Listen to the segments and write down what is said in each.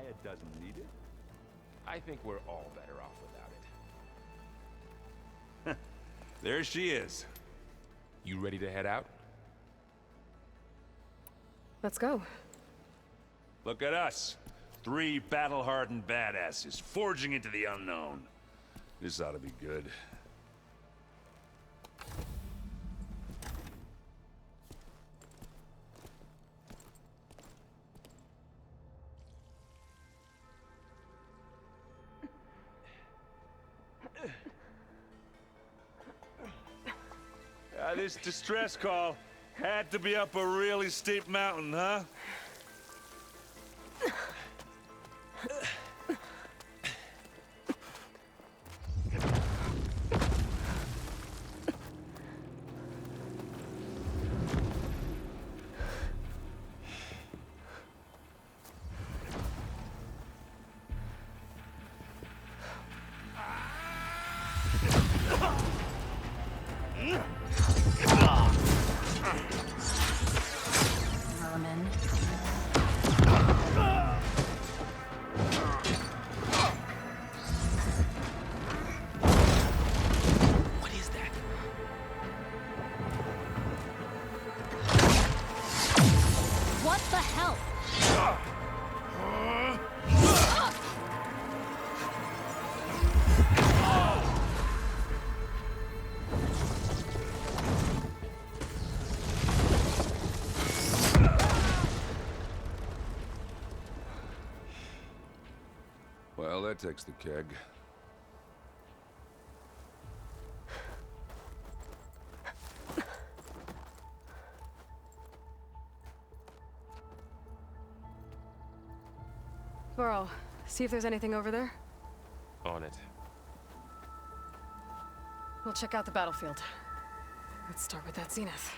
Riot doesn't need it. I think we're all better off without it. There she is. You ready to head out? Let's go. Look at us. 3 battle-hardened badasses forging into the unknown. This ought to be good. This distress call had to be up a really steep mountain, huh? Vermin. What is that? What the hell? Well, that takes the keg. Burrow, see if there's anything over there. On it. We'll check out the battlefield. Let's start with that zenith.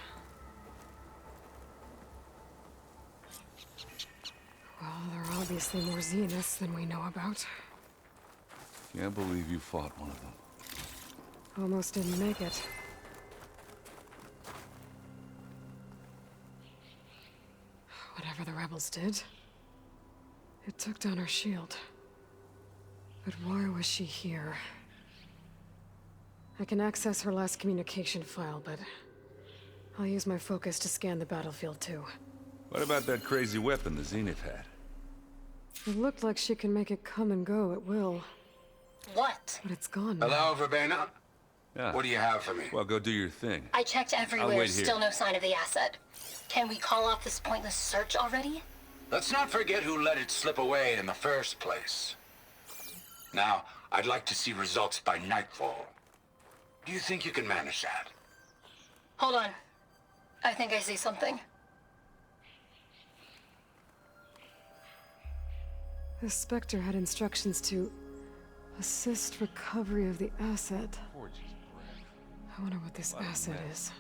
Well, there are obviously more zeniths than we know about. Can't believe you fought one of them. Almost didn't make it. Whatever the rebels did, it took down her shield. But why was she here? I can access her last communication file, but I'll use my focus to scan the battlefield too. What about that crazy weapon the Zenith had? It looked like she can make it come and go at will, What? but it's gone now. Hello, Verbena? Yeah. What do you have for me? Well, go do your thing. I checked I'll everywhere, wait here. still no sign of the asset. Can we call off this pointless search already? Let's not forget who let it slip away in the first place. Now, I'd like to see results by nightfall. Do you think you can manage that? Hold on. I think I see something. The Spectre had instructions to assist recovery of the asset. I wonder what this asset is.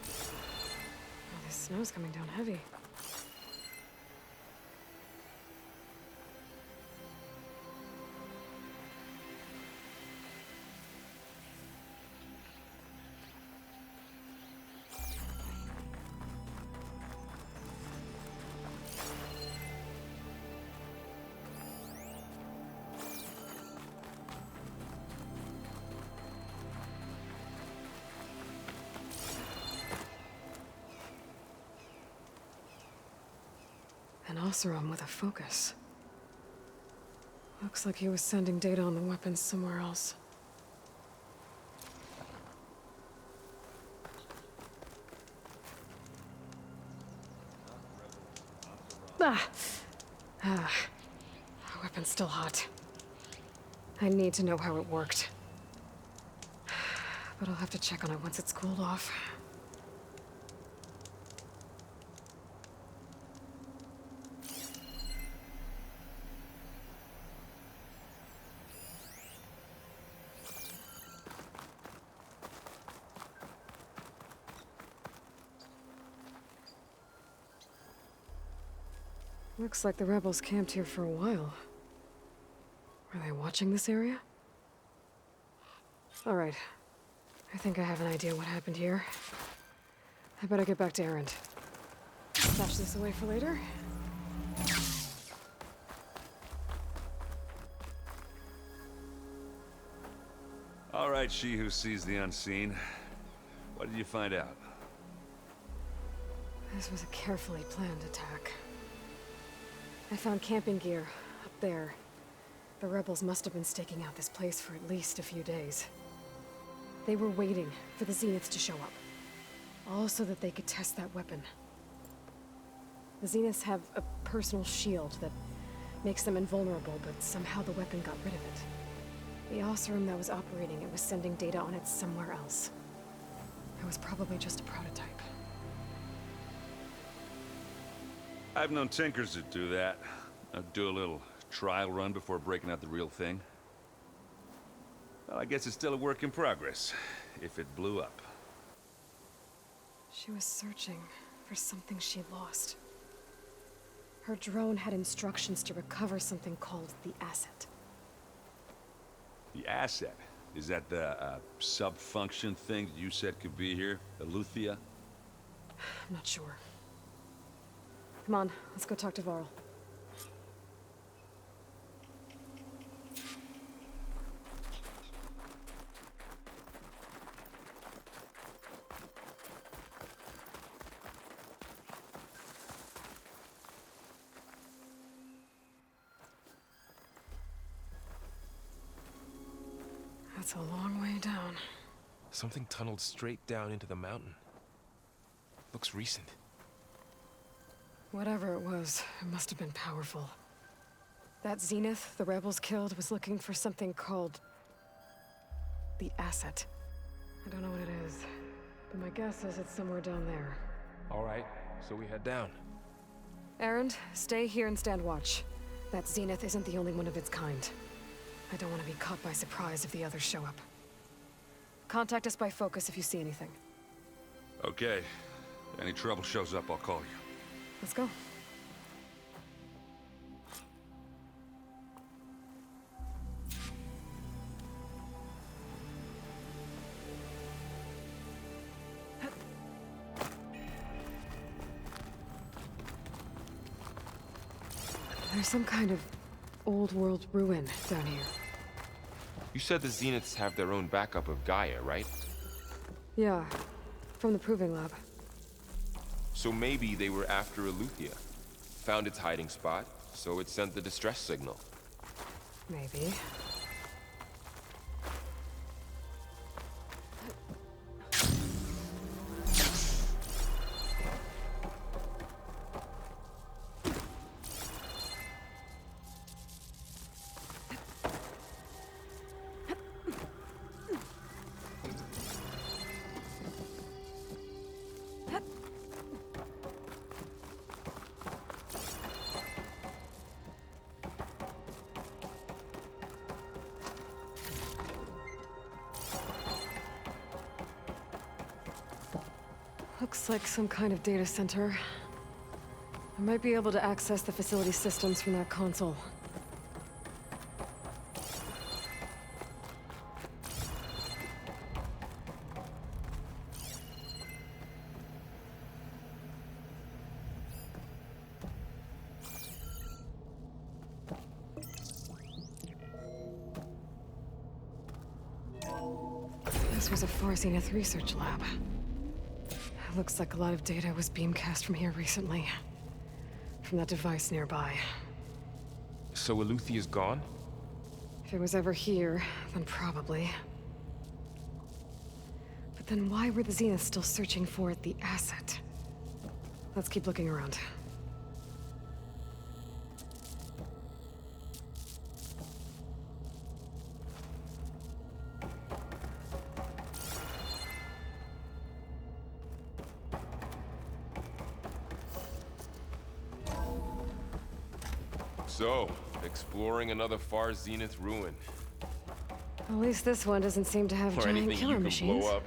Oh, this snow's coming down heavy. An Oseram with a focus. Looks like he was sending data on the weapons somewhere else. Ah! Ah. The weapon's still hot. I need to know how it worked. But I'll have to check on it once it's cooled off. Looks like the rebels camped here for a while. Were they watching this area? All right. I think I have an idea what happened here. I better get back to Erend. Stash this away for later. All right, she who sees the unseen. What did you find out? This was a carefully planned attack. I found camping gear up there. The rebels must have been staking out this place for at least a few days. They were waiting for the Zeniths to show up. All so that they could test that weapon. The Zeniths have a personal shield that makes them invulnerable, but somehow the weapon got rid of it. The Oseram that was operating it was sending data on it somewhere else. It was probably just a prototype. I've known tinkers that do that. I'd do a little trial run before breaking out the real thing. Well, I guess it's still a work in progress, if it blew up. She was searching for something she lost. Her drone had instructions to recover something called the asset. The asset? Is that the sub-function thing that you said could be here? Eleuthia? I'm not sure. Come on, let's go talk to Varl. That's a long way down. Something tunneled straight down into the mountain. Looks recent. Whatever it was, it must have been powerful. That Zenith the rebels killed was looking for something called the asset. I don't know what it is, but my guess is it's somewhere down there. All right, so we head down. Erend, stay here and stand watch. That Zenith isn't the only one of its kind. I don't want to be caught by surprise if the others show up. Contact us by focus if you see anything. Okay. Any trouble shows up, I'll call you. Let's go. There's some kind of old world ruin down here. You said the Zeniths have their own backup of Gaia, right? Yeah, from the proving lab. So maybe they were after Eleuthia. Found its hiding spot, so it sent the distress signal. Maybe. Looks like some kind of data center. I might be able to access the facility systems from that console. This was a Far Zenith research lab. Looks like a lot of data was beamcast from here recently. From that device nearby. So Eleuthia's gone? If it was ever here, then probably. But then why were the Zeniths still searching for the asset? Let's keep looking around. So, exploring another Far Zenith ruin. At least this one doesn't seem to have Or giant anything killer you can machines. blow up.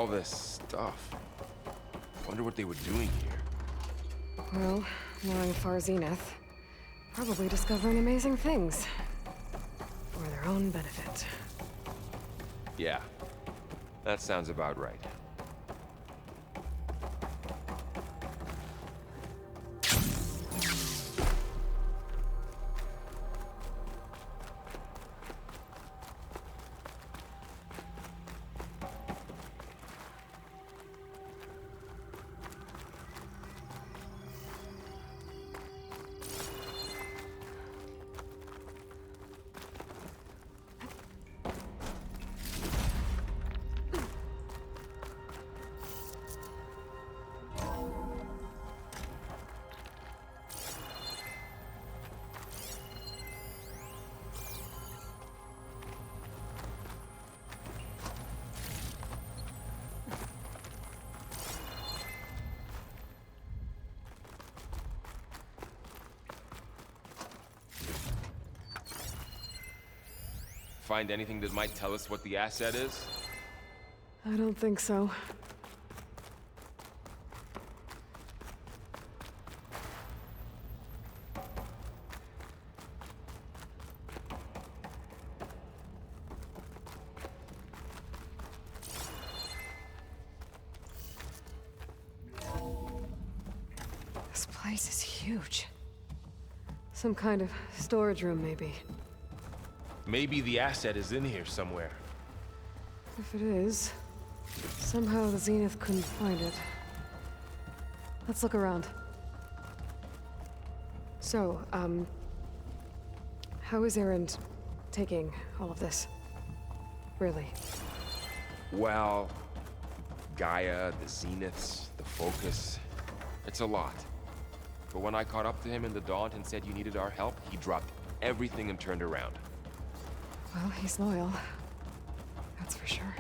all this stuff. Wonder what they were doing here. Well, knowing Far Zenith, probably discovering amazing things. For their own benefit. Yeah, that sounds about right. Find anything that might tell us what the asset is? I don't think so. This place is huge. Some kind of storage room, maybe. Maybe the asset is in here somewhere. If it is, somehow the Zenith couldn't find it. Let's look around. So, how is Erend taking all of this? Really? Well, Gaia, the Zeniths, the Focus. It's a lot. But when I caught up to him in the Daunt and said you needed our help, he dropped everything and turned around. Well, he's loyal. That's for sure.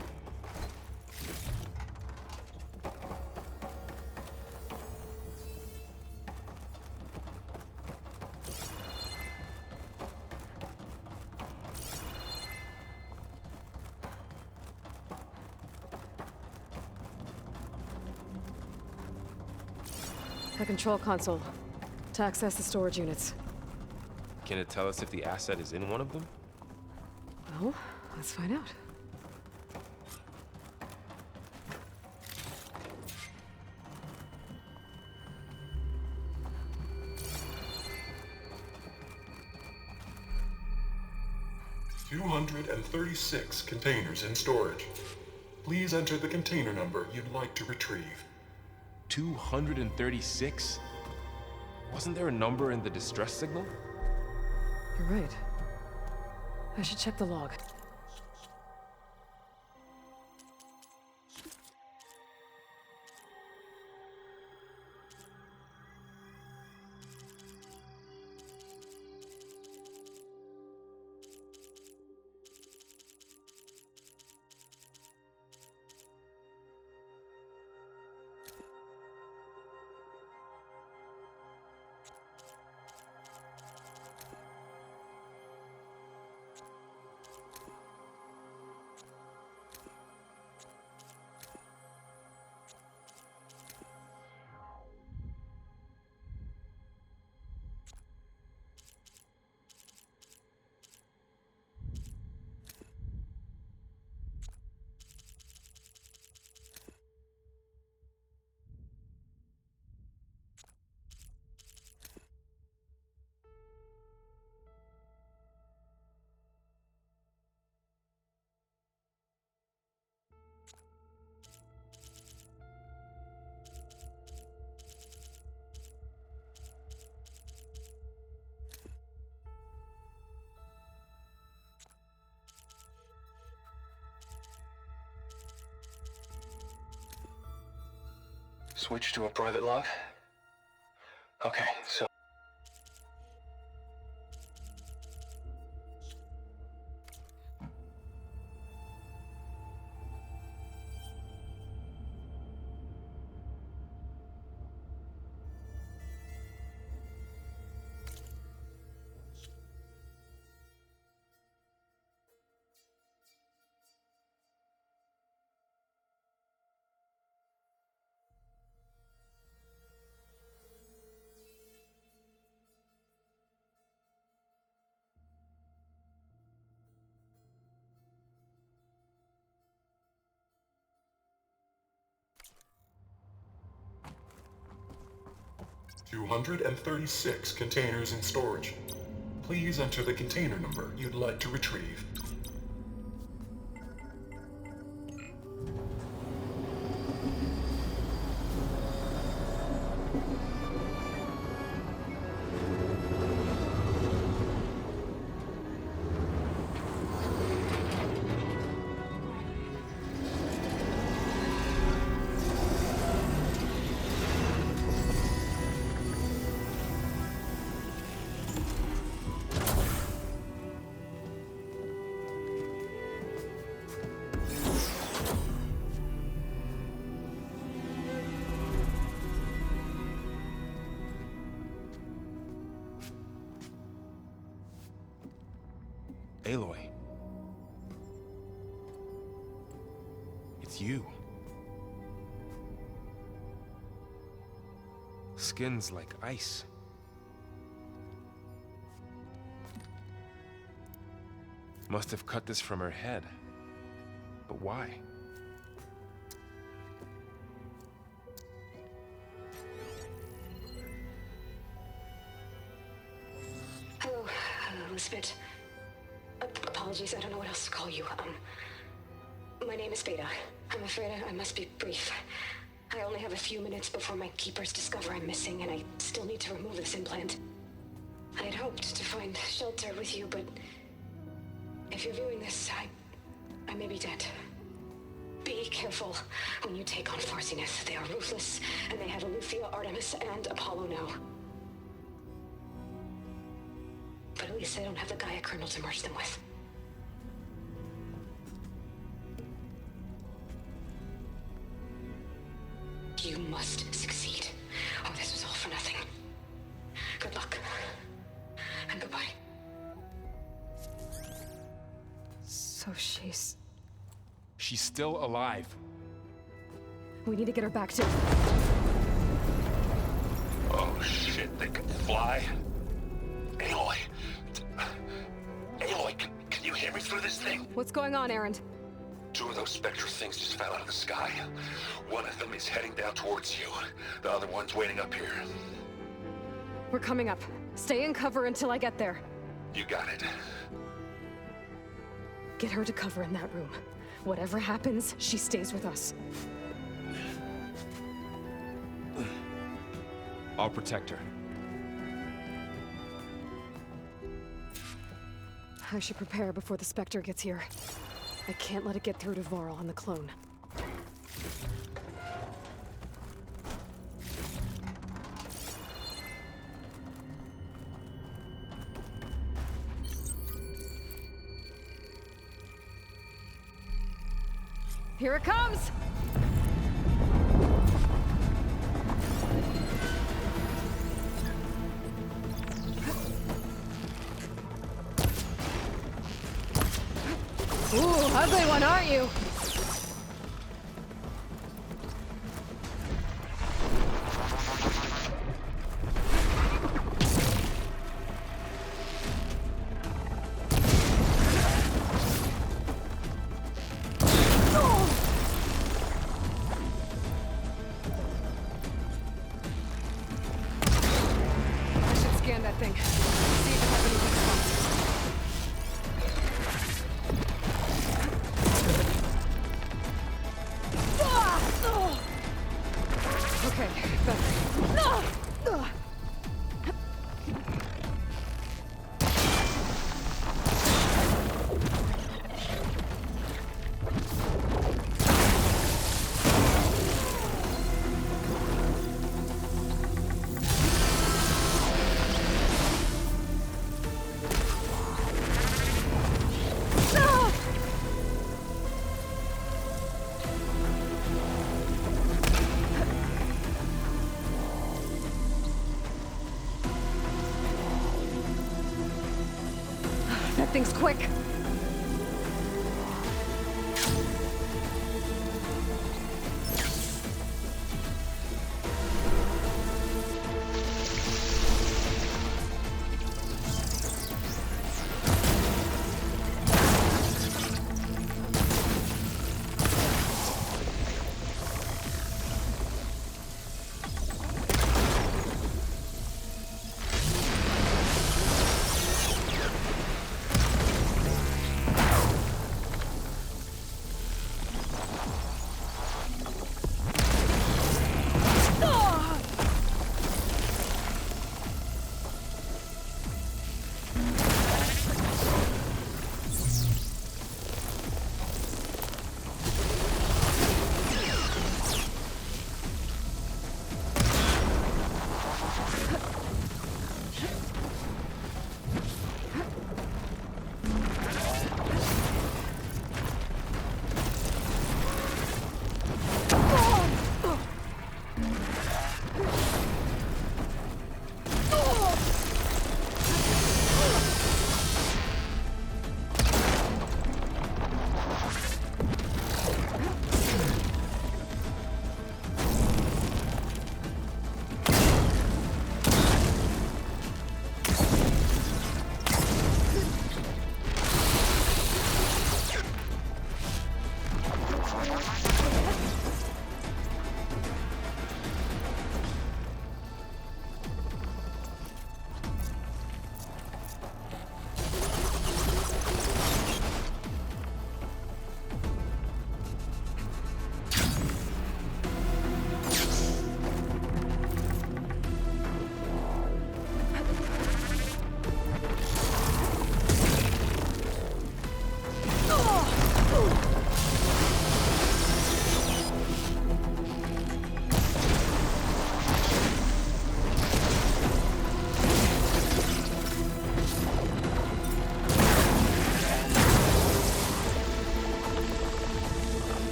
The control console. To access the storage units. Can it tell us if the asset is in one of them? Well, let's find out. "236 containers in storage. Please enter the container number you'd like to retrieve." 236? Wasn't there a number in the distress signal? You're right. I should check the log. Switch to a private log? Okay, so... 236 containers in storage. Please enter the container number you'd like to retrieve. Aloy. It's you. Skin's like ice. Must have cut this from her head. But why? Hello, Elizabeth. Apologies, I don't know what else to call you. My name is Beta. I'm afraid I must be brief. I only have a few minutes before my keepers discover I'm missing, and I still need to remove this implant. I had hoped to find shelter with you, but if you're viewing this, I may be dead. Be careful when you take on Far Zenith. They are ruthless, and they have Aletheia, Artemis, and Apollo now. But at least they don't have the Gaia kernel to merge them with. You must succeed, or this was all for nothing. Good luck. And goodbye. So she's... She's still alive. We need to get her back to... Oh shit, they can fly? Aloy. Aloy, can you hear me through this thing? What's going on, Erend? Two of those spectral things just fell out of the sky. One of them is heading down towards you. The other one's waiting up here. We're coming up. Stay in cover until I get there. You got it. Get her to cover in that room. Whatever happens, she stays with us. I'll protect her. I should prepare before the Spectre gets here. I can't let it get through to Varl on the clone. Here it comes! Ooh, ugly one, aren't you? I should scan that thing. See if it has any weak spots. Okay, better. That thing's quick.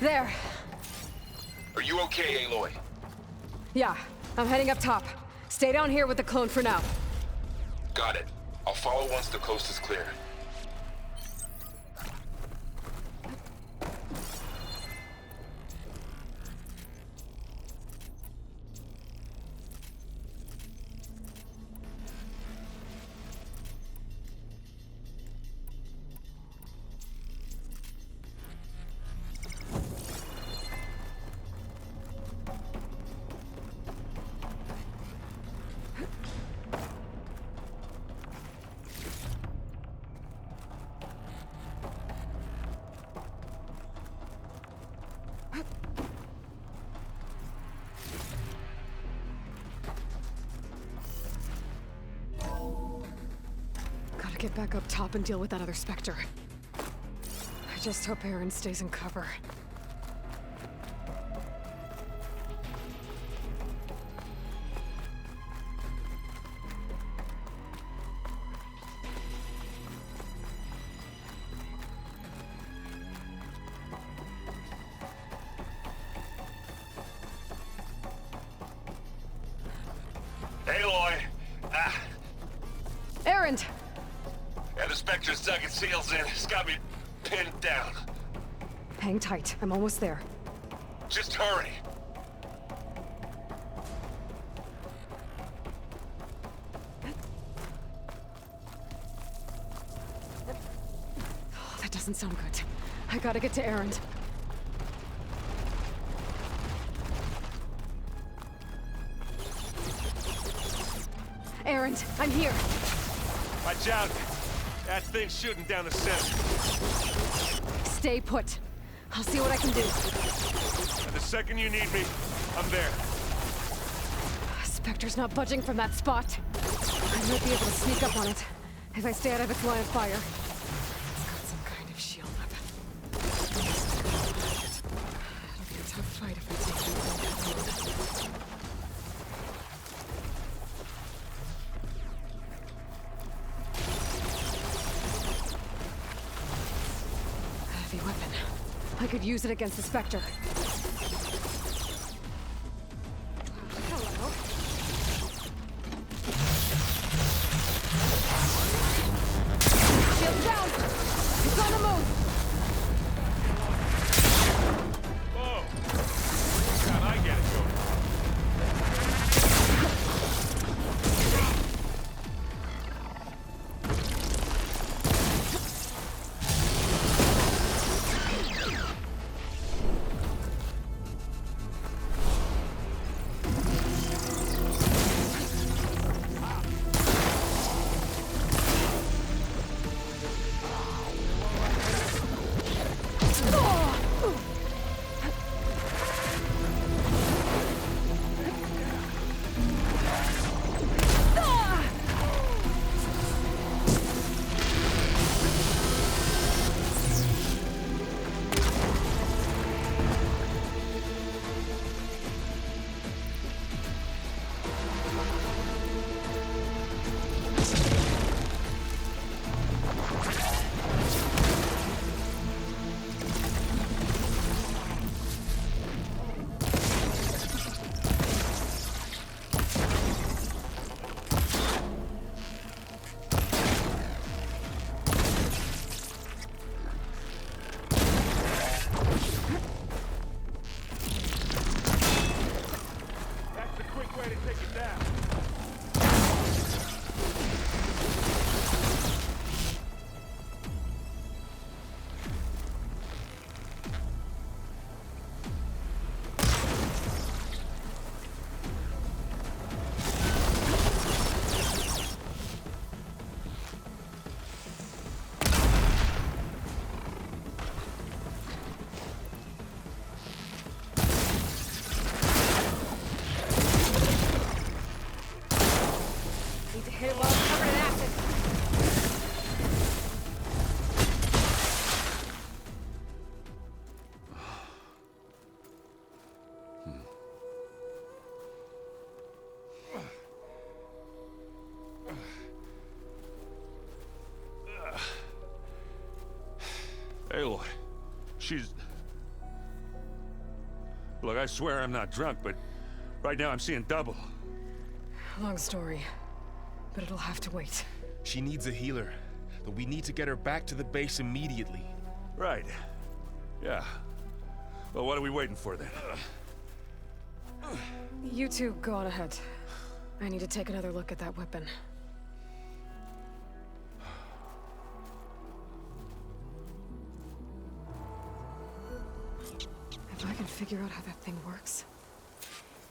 There. Are you okay, Aloy? Yeah, I'm heading up top. Stay down here with the clone for now. Got it. I'll follow once the coast is clear. Gotta get back up top and deal with that other Spectre. I just hope Aaron stays in cover. Aloy! Aaron! Yeah, the Spectre's dug its heels in. It's got me pinned down. Hang tight. I'm almost there. Just hurry. Oh, that doesn't sound good. I gotta get to Aaron. Aaron, I'm here. Watch out. That thing's shooting down the center. Stay put. I'll see what I can do. And the second you need me, I'm there. Spectre's not budging from that spot. I might be able to sneak up on it if I stay out of its line of fire. It's got some kind of shield up. It'll be a tough fight if I take it. Heavy weapon. I could use it against the Spectre. Hello. Shield down! It's on the move! Whoa! God, I get it going. Hit it while it's covered in acid. Aloy, she's... Look, I swear I'm not drunk, but right now I'm seeing double. Long story, but it'll have to wait. She needs a healer, but we need to get her back to the base immediately. Right. Yeah. Well, what are we waiting for then? You two go on ahead. I need to take another look at that weapon. If I can figure out how that thing works,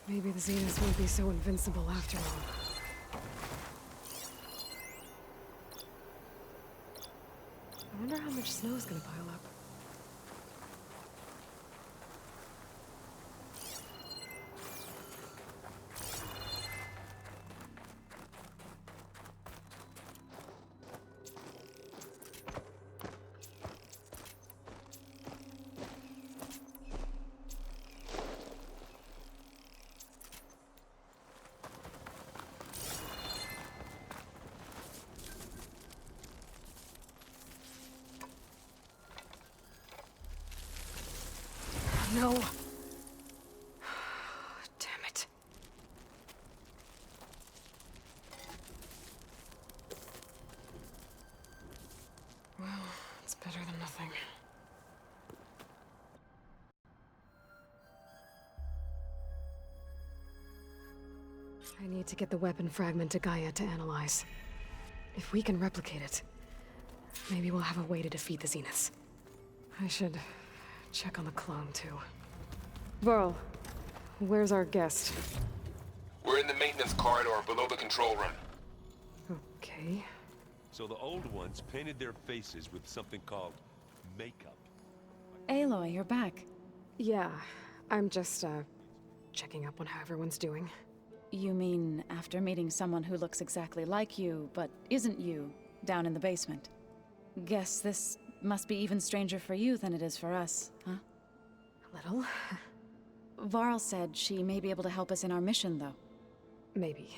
maybe the Zeniths won't be so invincible after all. I wonder how much snow is gonna pile up. No. Damn it. Well, it's better than nothing. I need to get the weapon fragment to Gaia to analyze. If we can replicate it, maybe we'll have a way to defeat the Zeniths. I should check on the clone, too. Varl, where's our guest? We're in the maintenance corridor below the control room. Okay. So the old ones painted their faces with something called makeup. Aloy, you're back. Yeah, I'm just, checking up on how everyone's doing. You mean after meeting someone who looks exactly like you, but isn't you, down in the basement? Guess this must be even stranger for you than it is for us, huh? A little. Varl said she may be able to help us in our mission, though. Maybe.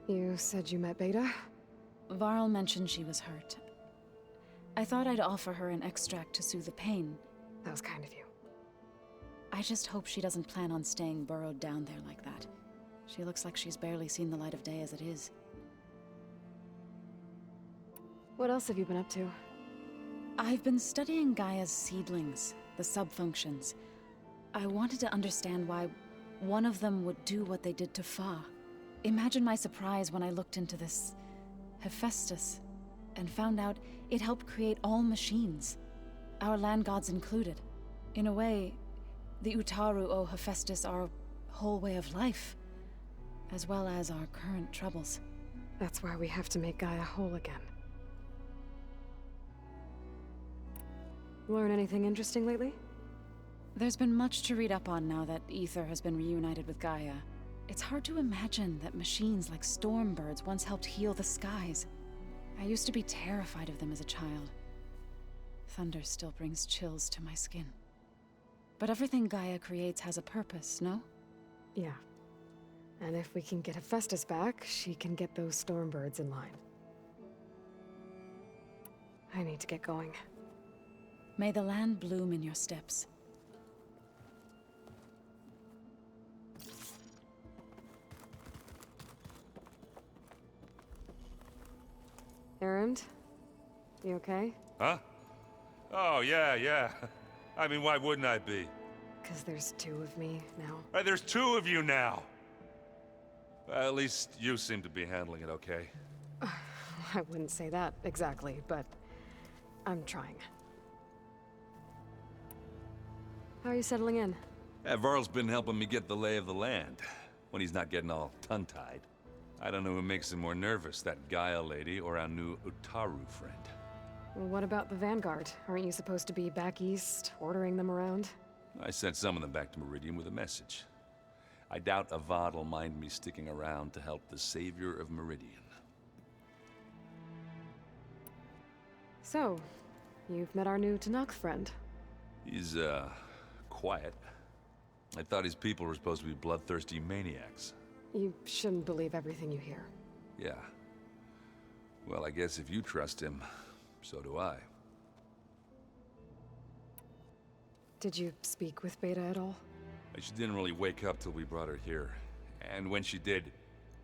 You said you met Beta? Varl mentioned she was hurt. I thought I'd offer her an extract to soothe the pain. That was kind of you. I just hope she doesn't plan on staying burrowed down there like that. She looks like she's barely seen the light of day as it is. What else have you been up to? I've been studying Gaia's seedlings, the subfunctions. I wanted to understand why one of them would do what they did to Fa. Imagine my surprise when I looked into this Hephaestus and found out it helped create all machines, our land gods included. In a way, the Utaru owe Hephaestus our whole way of life, as well as our current troubles. That's why we have to make Gaia whole again. Learn anything interesting lately? There's been much to read up on now that Ether has been reunited with Gaia. It's hard to imagine that machines like stormbirds once helped heal the skies. I used to be terrified of them as a child. Thunder still brings chills to my skin. But everything Gaia creates has a purpose, no? Yeah. And if we can get Hephaestus back, she can get those stormbirds in line. I need to get going. May the land bloom in your steps. Erend? You okay? Huh? Oh, yeah. I mean, why wouldn't I be? 'Cause there's two of me now. There's two of you now! Well, at least you seem to be handling it okay. I wouldn't say that exactly, but I'm trying. How are you settling in? Varl's been helping me get the lay of the land, when he's not getting all tongue-tied. I don't know who makes him more nervous, that Gaia lady or our new Utaru friend. Well, what about the Vanguard? Aren't you supposed to be back east, ordering them around? I sent some of them back to Meridian with a message. I doubt Avad will mind me sticking around to help the savior of Meridian. So, you've met our new Tanakh friend. He's, quiet. I thought his people were supposed to be bloodthirsty maniacs. You shouldn't believe everything you hear. Yeah. Well, I guess if you trust him, so do I. Did you speak with Beta at all? She didn't really wake up till we brought her here. And when she did,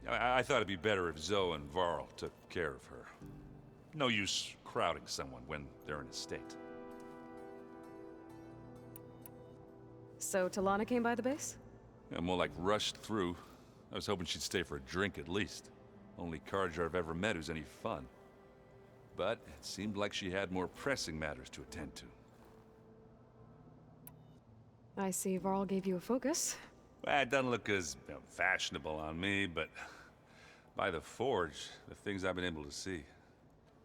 I thought it'd be better if Zoe and Varl took care of her. No use crowding someone when they're in a state. So Talana came by the base? Yeah, more like rushed through. I was hoping she'd stay for a drink at least. Only Carja I've ever met who's any fun. But it seemed like she had more pressing matters to attend to. I see Varl gave you a focus. Well, it doesn't look as fashionable on me, but by the Forge, the things I've been able to see.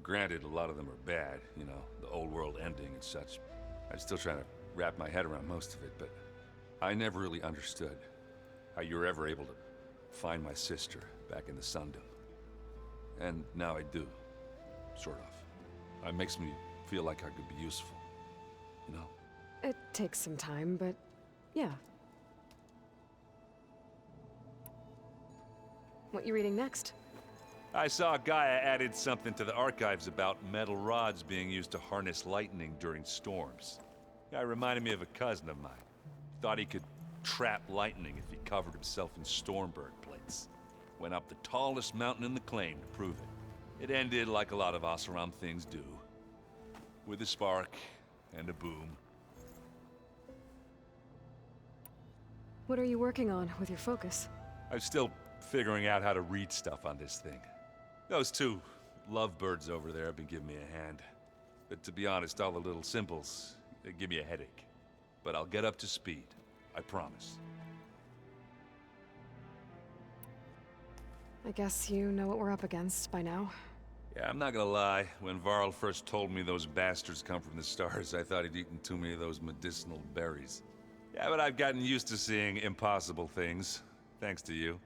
Granted, a lot of them are bad, you know, the old world ending and such. I'm still trying to wrap my head around most of it, but I never really understood how you were ever able to find my sister back in the Sundom. And now I do, sort of. It makes me feel like I could be useful, you know? It takes some time, but yeah. What you reading next? I saw Gaia added something to the archives about metal rods being used to harness lightning during storms. Guy reminded me of a cousin of mine. Thought he could trap lightning if he covered himself in Stormbird plates. Went up the tallest mountain in the claim to prove it. It ended like a lot of Oseram things do. With a spark and a boom. What are you working on with your focus? I'm still figuring out how to read stuff on this thing. Those two lovebirds over there have been giving me a hand. But to be honest, all the little symbols, they give me a headache. But I'll get up to speed. I promise. I guess you know what we're up against by now. Yeah, I'm not gonna lie. When Varl first told me those bastards come from the stars, I thought he'd eaten too many of those medicinal berries. Yeah, but I've gotten used to seeing impossible things. Thanks to you.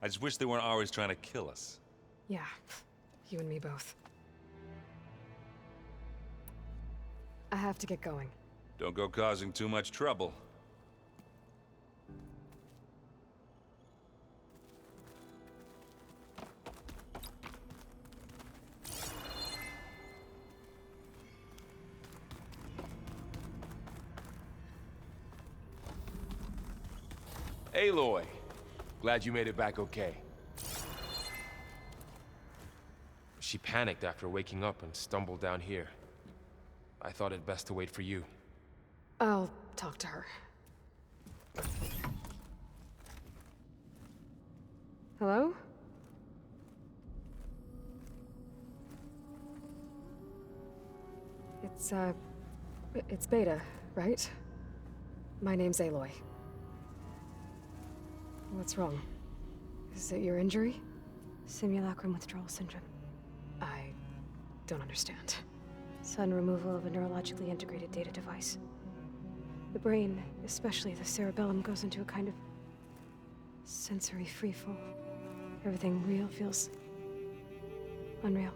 I just wish they weren't always trying to kill us. Yeah, you and me both. I have to get going. Don't go causing too much trouble. Aloy, glad you made it back okay. She panicked after waking up and stumbled down here. I thought it best to wait for you. I'll talk to her. Hello? It's Beta, right? My name's Aloy. What's wrong? Is it your injury? Simulacrum withdrawal syndrome. I don't understand. Sudden removal of a neurologically integrated data device. The brain, especially the cerebellum, goes into a kind of sensory freefall. Everything real feels unreal.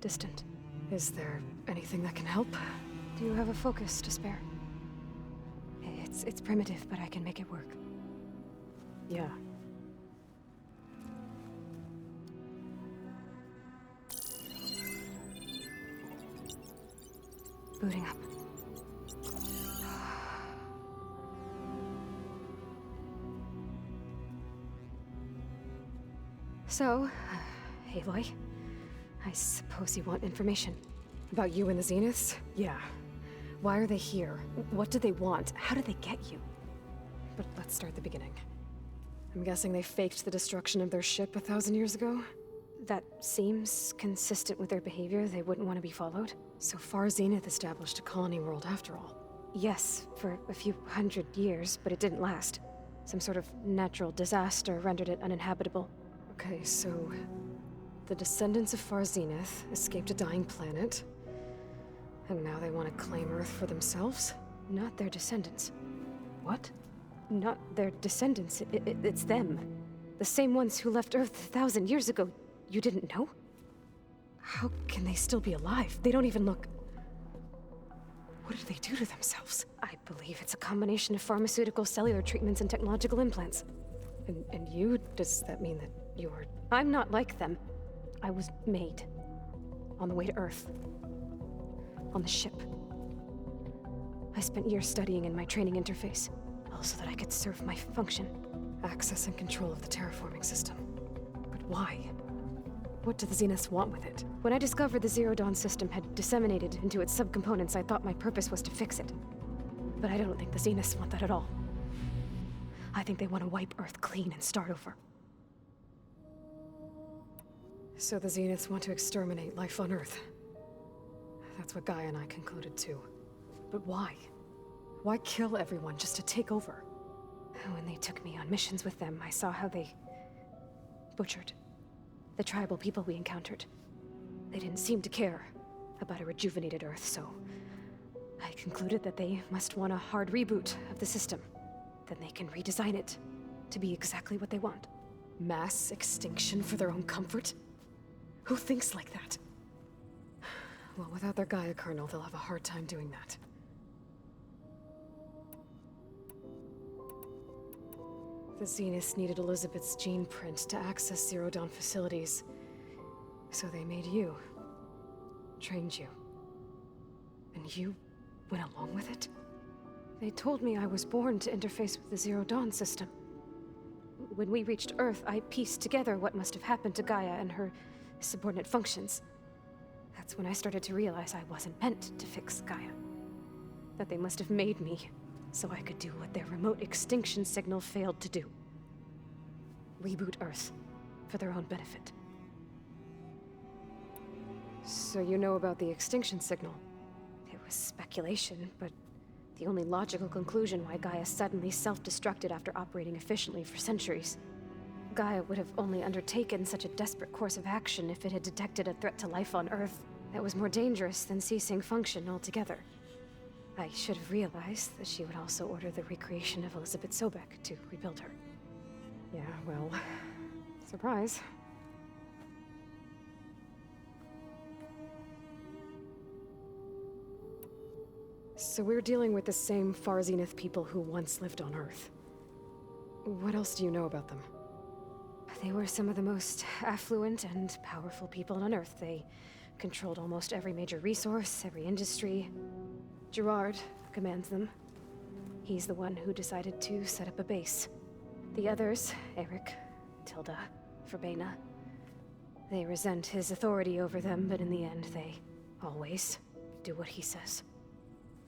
Distant. Is there anything that can help? Do you have a focus to spare? It's primitive, but I can make it work. Yeah. Booting up. So, Aloy, I suppose you want information. About you and the Zeniths? Yeah. Why are they here? What do they want? How did they get you? But let's start at the beginning. I'm guessing they faked the destruction of their ship 1,000 years ago? That seems consistent with their behavior. They wouldn't want to be followed. So far, Zenith established a colony world after all. Yes, for a few hundred years, but it didn't last. Some sort of natural disaster rendered it uninhabitable. Okay, so the descendants of Far Zenith escaped a dying planet, and now they want to claim Earth for themselves? Not their descendants. What? Not their descendants. It's them. The same ones who left Earth 1,000 years ago. You didn't know? How can they still be alive? They don't even look... What did they do to themselves? I believe it's a combination of pharmaceutical, cellular treatments, and technological implants. And you? Does that mean that you're... I'm not like them. I was made. On the way to Earth. On the ship. I spent years studying in my training interface, all so that I could serve my function. Access and control of the terraforming system. But why? What do the Zeniths want with it? When I discovered the Zero Dawn system had disseminated into its subcomponents, I thought my purpose was to fix it. But I don't think the Zeniths want that at all. I think they want to wipe Earth clean and start over. So the Zeniths want to exterminate life on Earth. That's what Gaia and I concluded too. But why? Why kill everyone just to take over? When they took me on missions with them, I saw how they butchered the tribal people we encountered. They didn't seem to care about a rejuvenated Earth, so I concluded that they must want a hard reboot of the system. Then they can redesign it to be exactly what they want. Mass extinction for their own comfort? Who thinks like that? Well, without their Gaia kernel, they'll have a hard time doing that. The Zeniths needed Elizabeth's gene print to access Zero Dawn facilities. So they made you. Trained you. And you went along with it? They told me I was born to interface with the Zero Dawn system. When we reached Earth, I pieced together what must have happened to Gaia and her subordinate functions. That's when I started to realize I wasn't meant to fix Gaia. That they must have made me so I could do what their remote extinction signal failed to do. Reboot Earth for their own benefit. So you know about the extinction signal? It was speculation, but the only logical conclusion why Gaia suddenly self-destructed after operating efficiently for centuries. Gaia would have only undertaken such a desperate course of action if it had detected a threat to life on Earth that was more dangerous than ceasing function altogether. I should have realized that she would also order the recreation of Elizabeth Sobek to rebuild her. Yeah, well, surprise. So we're dealing with the same Far Zenith people who once lived on Earth. What else do you know about them? They were some of the most affluent and powerful people on Earth. They controlled almost every major resource, every industry. Gerard commands them. He's the one who decided to set up a base. The others, Eric, Tilda, Verbena, they resent his authority over them, but in the end, they always do what he says.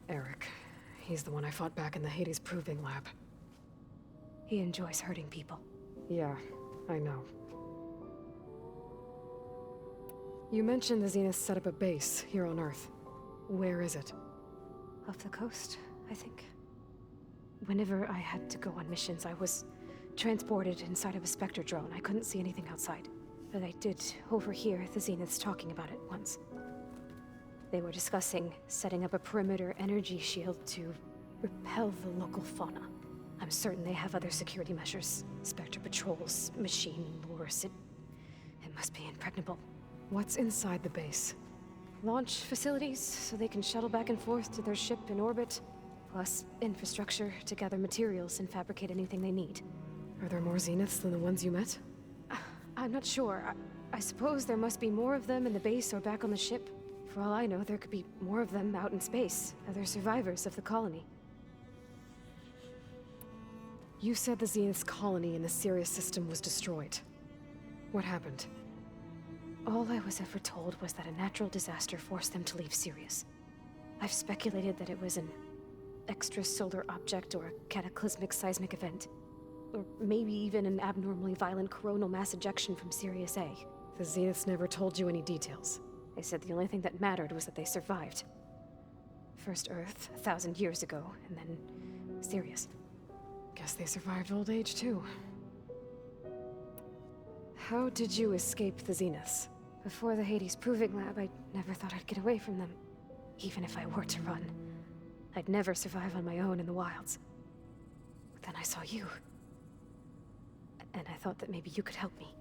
Eric. He's the one I fought back in the Hades Proving Lab. He enjoys hurting people. Yeah, I know. You mentioned the Zeniths set up a base here on Earth. Where is it? Off the coast, I think. Whenever I had to go on missions, I was transported inside of a Spectre drone. I couldn't see anything outside. But I did overhear the Zeniths talking about it once. They were discussing setting up a perimeter energy shield to repel the local fauna. I'm certain they have other security measures. Spectre patrols, machine lures. It must be impregnable. What's inside the base? Launch facilities, so they can shuttle back and forth to their ship in orbit. Plus, infrastructure to gather materials and fabricate anything they need. Are there more Zeniths than the ones you met? I'm not sure. I suppose there must be more of them in the base or back on the ship. For all I know, there could be more of them out in space, other survivors of the colony. You said the Zenith's colony in the Sirius system was destroyed. What happened? All I was ever told was that a natural disaster forced them to leave Sirius. I've speculated that it was an extrasolar object or a cataclysmic seismic event. Or maybe even an abnormally violent coronal mass ejection from Sirius A. The Zeniths never told you any details. They said the only thing that mattered was that they survived. First Earth, 1,000 years ago, and then Sirius. Guess they survived old age, too. How did you escape the Zeniths? Before the Hades Proving Lab, I never thought I'd get away from them. Even if I were to run. I'd never survive on my own in the wilds. But then I saw you. And I thought that maybe you could help me.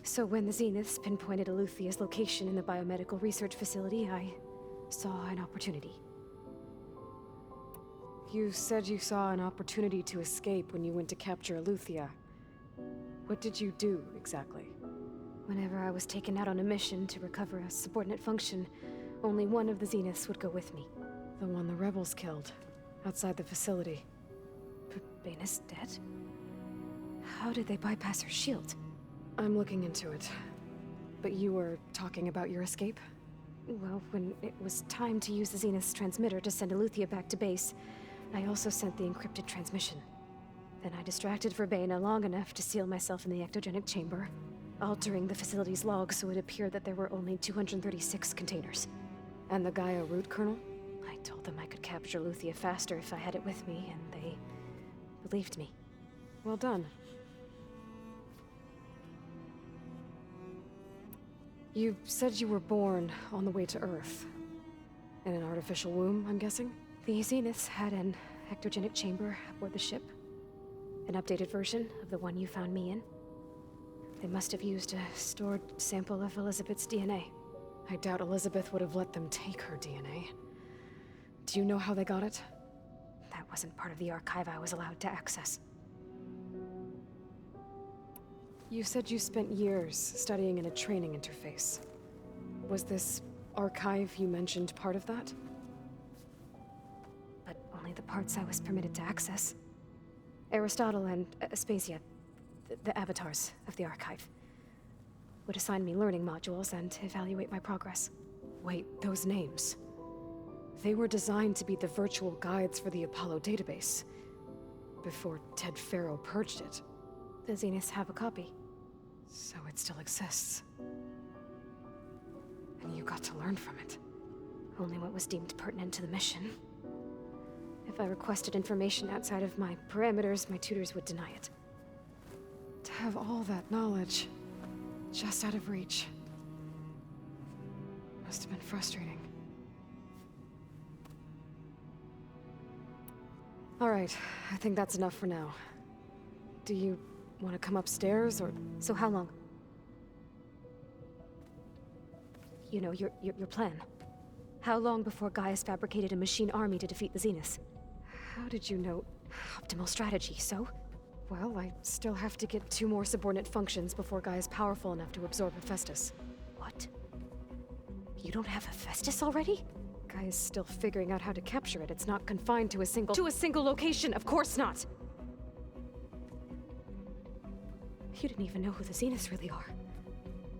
So when the Zeniths pinpointed Eluthia's location in the biomedical research facility, I saw an opportunity. You said you saw an opportunity to escape when you went to capture Eluthia. What did you do, exactly? Whenever I was taken out on a mission to recover a subordinate function, only one of the Zeniths would go with me. The one the rebels killed, outside the facility. Baina's dead? How did they bypass her shield? I'm looking into it. But you were talking about your escape? Well, when it was time to use the Zenith's transmitter to send Eleuthia back to base, I also sent the encrypted transmission. Then I distracted Verbena long enough to seal myself in the ectogenic chamber, altering the facility's log so it appeared that there were only 236 containers. And the Gaia root kernel? I told them I could capture Eleuthia faster if I had it with me, and they believed me. Well done. You said you were born on the way to Earth. In an artificial womb, I'm guessing? The Zeniths had an ectogenic chamber aboard the ship. An updated version of the one you found me in. They must have used a stored sample of Elizabeth's DNA. I doubt Elizabeth would have let them take her DNA. Do you know how they got it? That wasn't part of the archive I was allowed to access. You said you spent years studying in a training interface. Was this archive you mentioned part of that? But only the parts I was permitted to access. Aristotle and Aspasia, the avatars of the archive, would assign me learning modules and evaluate my progress. Wait, those names. They were designed to be the virtual guides for the Apollo database, before Ted Faro purged it. The Zeniths have a copy. So it still exists. And you got to learn from it. Only what was deemed pertinent to the mission. If I requested information outside of my parameters, my tutors would deny it. To have all that knowledge, just out of reach. Must have been frustrating. All right, I think that's enough for now. Do you want to come upstairs, or...? So how long? You know, your plan. How long before Gaius fabricated a machine army to defeat the Zeniths? How did you know? Optimal strategy, so? Well, I still have to get 2 more subordinate functions before Gaia's powerful enough to absorb Hephaestus. What? You don't have Hephaestus already? Gaia's still figuring out how to capture it. It's not confined to a single location, of course not! You didn't even know who the Zeniths really are.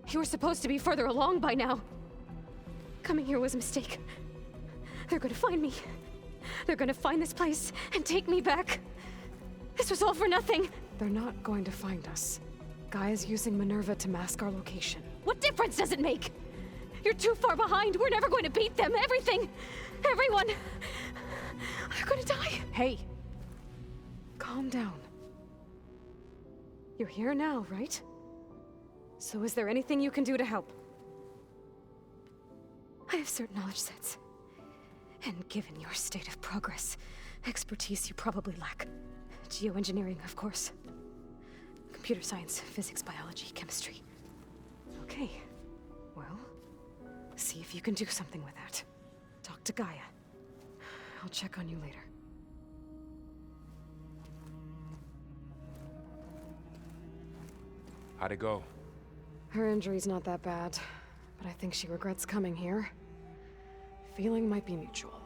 You were supposed to be further along by now! Coming here was a mistake. They're gonna find me. They're gonna find this place and take me back. This was all for nothing. They're not going to find us. Gaia's using Minerva to mask our location. What difference does it make? You're too far behind. We're never going to beat them. Everything. Everyone. They're gonna die. Hey. Calm down. You're here now, right? So is there anything you can do to help? I have certain knowledge sets. And given your state of progress, expertise you probably lack. Geoengineering, of course. Computer science, physics, biology, chemistry. Okay. Well, see if you can do something with that. Talk to Gaia. I'll check on you later. How'd it go? Her injury's not that bad, but I think she regrets coming here. Feeling might be mutual.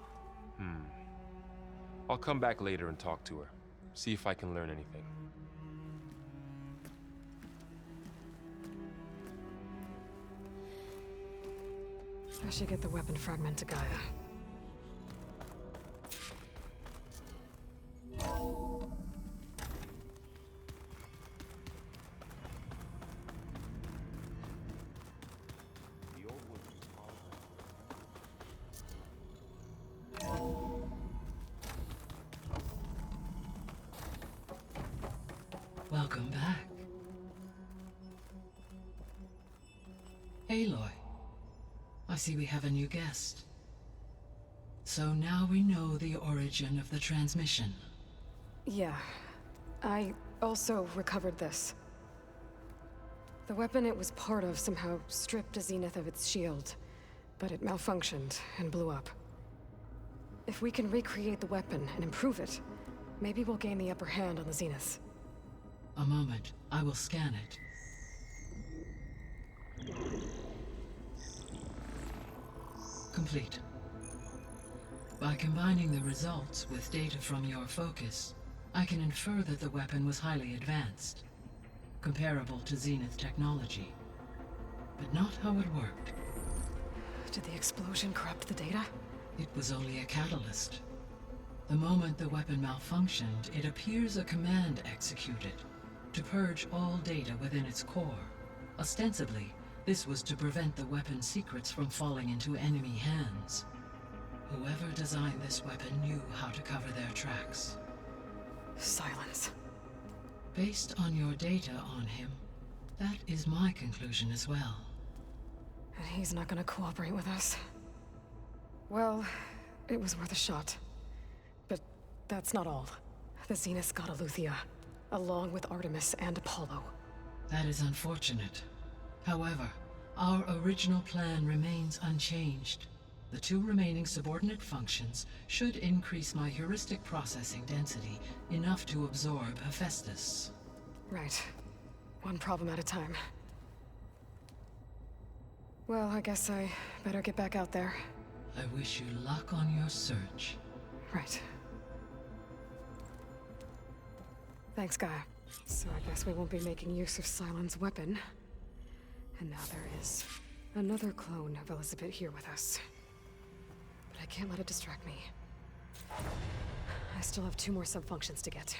I'll come back later and talk to her. See if I can learn anything. I should get the weapon fragment to Gaia. Welcome back. Aloy, I see we have a new guest. So now we know the origin of the transmission. Yeah. I also recovered this. The weapon it was part of somehow stripped a Zenith of its shield, but it malfunctioned and blew up. If we can recreate the weapon and improve it, maybe we'll gain the upper hand on the Zeniths. A moment, I will scan it. Complete. By combining the results with data from your focus, I can infer that the weapon was highly advanced, comparable to Zenith technology. But not how it worked. Did the explosion corrupt the data? It was only a catalyst. The moment the weapon malfunctioned, it appears a command executed to purge all data within its core. Ostensibly, this was to prevent the weapon's secrets from falling into enemy hands. Whoever designed this weapon knew how to cover their tracks. Silence. Based on your data on him, that is my conclusion as well. And he's not gonna cooperate with us. Well, it was worth a shot. But that's not all. The Zeniths got Aletheia, along with Artemis and Apollo. That is unfortunate. However, our original plan remains unchanged. The 2 remaining subordinate functions should increase my heuristic processing density enough to absorb Hephaestus. Right. One problem at a time. Well, I guess I better get back out there. I wish you luck on your search. Right. Thanks, Gaia. So I guess we won't be making use of Cylon's weapon. And now there is another clone of Elizabeth here with us. But I can't let it distract me. I still have 2 more subfunctions to get.